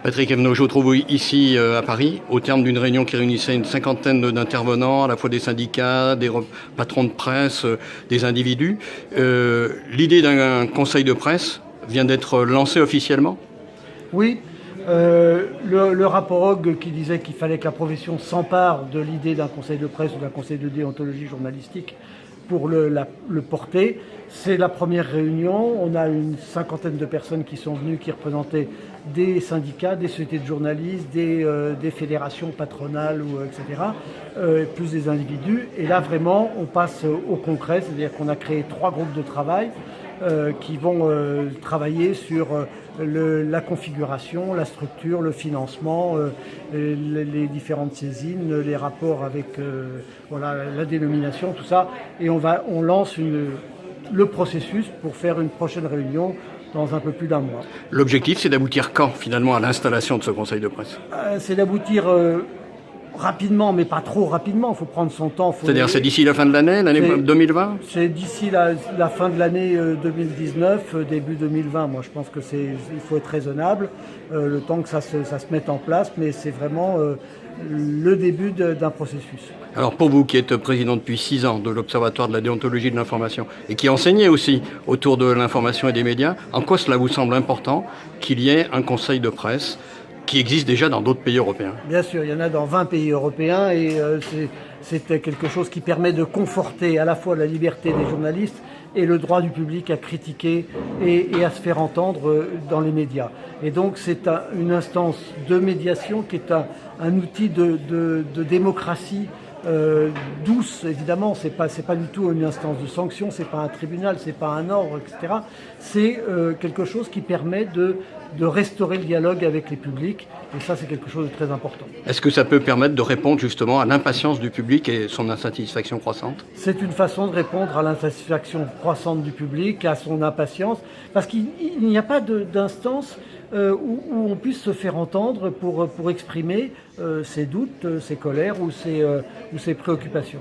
Patrick Evenot, je vous trouve ici à Paris, au terme d'une réunion qui réunissait une cinquantaine d'intervenants, à la fois des syndicats, des patrons de presse, des individus. L'idée d'un conseil de presse vient d'être lancée officiellement ? Oui, le rapport Hogg qui disait qu'il fallait que la profession s'empare de l'idée d'un conseil de presse ou d'un conseil de déontologie journalistique pour le porter. C'est la première réunion. On a une cinquantaine de personnes qui sont venues, qui représentaient des syndicats, des sociétés de journalistes, des fédérations patronales, etc., plus des individus. Et là, vraiment, on passe au concret, c'est-à-dire qu'on a créé 3 groupes de travail qui vont travailler sur la configuration, la structure, le financement, les différentes saisines, les rapports avec la dénomination, tout ça. Et on lance le processus pour faire une prochaine réunion dans un peu plus d'1 mois. L'objectif, c'est d'aboutir quand, finalement, à l'installation de ce conseil de presse ? C'est d'aboutir rapidement, mais pas trop rapidement. Il faut prendre son temps. C'est-à-dire, c'est d'ici la fin de l'année 2020 ? C'est d'ici la fin de l'année 2019, début 2020. Moi, je pense que il faut être raisonnable, le temps que ça se mette en place, mais c'est vraiment le début d'un processus. Alors pour vous qui êtes président depuis 6 ans de l'Observatoire de la déontologie de l'information et qui enseignez aussi autour de l'information et des médias, en quoi cela vous semble important qu'il y ait un conseil de presse qui existe déjà dans d'autres pays européens ? Bien sûr, il y en a dans 20 pays européens et c'est quelque chose qui permet de conforter à la fois la liberté des journalistes et le droit du public à critiquer et à se faire entendre dans les médias. Et donc c'est une instance de médiation qui est un outil de démocratie douce, évidemment. C'est pas du tout une instance de sanction, c'est pas un tribunal, c'est pas un ordre, etc. C'est quelque chose qui permet de restaurer le dialogue avec les publics, et ça c'est quelque chose de très important. Est-ce que ça peut permettre de répondre justement à l'impatience du public et son insatisfaction croissante ? C'est une façon de répondre à l'insatisfaction croissante du public, à son impatience, parce qu'il n'y a pas d'instance où on puisse se faire entendre pour exprimer ses doutes, ses colères ou ses préoccupations.